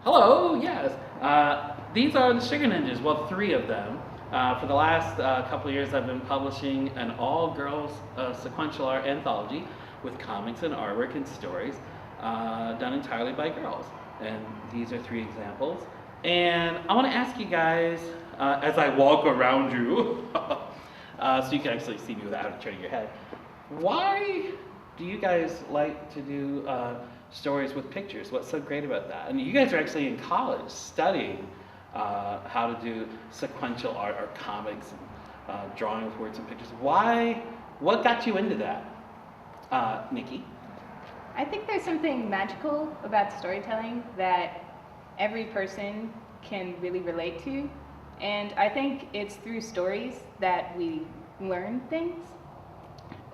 Hello, yes. These are the Sugar Ninjas, well, 3 of them. For the last couple of years, I've been publishing an all-girls sequential art anthology with comics and artwork and stories done entirely by girls. And these are 3 examples. And I want to ask you guys, as I walk around you, so you can actually see me without turning your head, why do you guys like to do stories with pictures? What's so great about that? And you guys are actually in college studying how to do sequential art or comics and drawing with words and pictures. Why? What got you into that? Nikki? I think there's something magical about storytelling that every person can really relate to. And I think it's through stories that we learn things.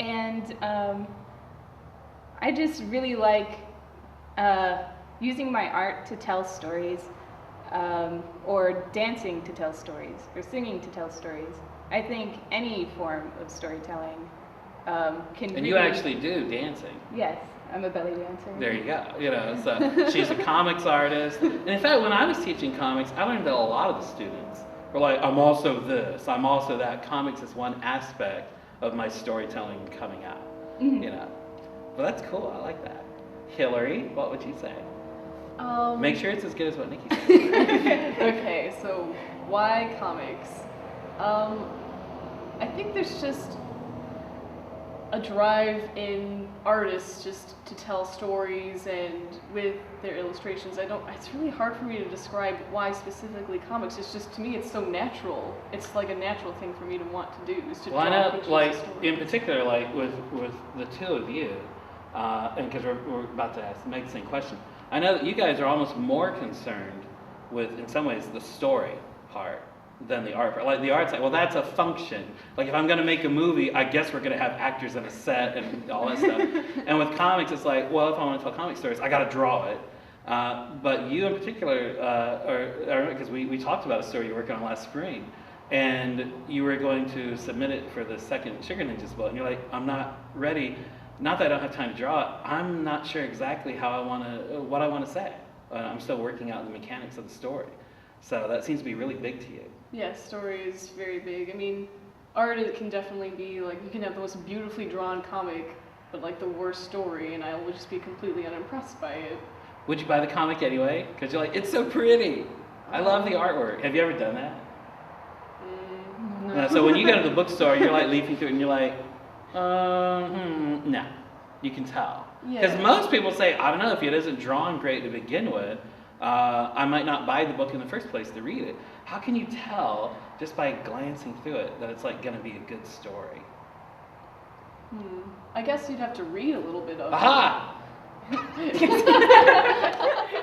And I just really like using my art to tell stories, or dancing to tell stories, or singing to tell stories. I think any form of storytelling can And really... you actually do dancing. Yes, I'm a belly dancer. There you go. You know, so she's a comics artist. And in fact, when I was teaching comics, I learned that a lot of the students were like, I'm also this, I'm also that. Comics is one aspect of my storytelling coming out. Mm-hmm. You know, but that's cool. I like that. Hilary, what would you say? Make sure it's as good as what Nikki said. Okay, so why comics? I think there's just a drive in artists just to tell stories, and with their illustrations, it's really hard for me to describe why specifically comics. It's just, to me, it's so natural. It's like a natural thing for me to want to do, is to Well, I draw know, pictures like, of stories. in particular, like, with the 2 of you, and because we're about to ask Meg the same question, I know that you guys are almost more concerned with, in some ways, the story part than the art part. Like, the art's like, well, that's a function. Like, if I'm going to make a movie, I guess we're going to have actors in a set and all that stuff. And with comics, it's like, well, if I want to tell comic stories, I got to draw it. But you in particular, because we talked about a story you were working on last spring, and you were going to submit it for the second Sugar Ninjas book, and you're like, I'm not ready. Not that I don't have time to draw it, I'm not sure exactly what I want to say. I'm still working out the mechanics of the story. So that seems to be really big to you. Yeah, story is very big. I mean, art, it can definitely be, like, you can have the most beautifully drawn comic, but like the worst story, and I will just be completely unimpressed by it. Would you buy the comic anyway? Because you're like, it's so pretty. I love the artwork. Have you ever done that? No. So when you go to the bookstore, you're like leafing through it and you're like, no. You can tell. Because most people say, I don't know, if it isn't drawn great to begin with, I might not buy the book in the first place to read it. How can you tell, just by glancing through it, that it's like going to be a good story? I guess you'd have to read a little bit of Aha! it.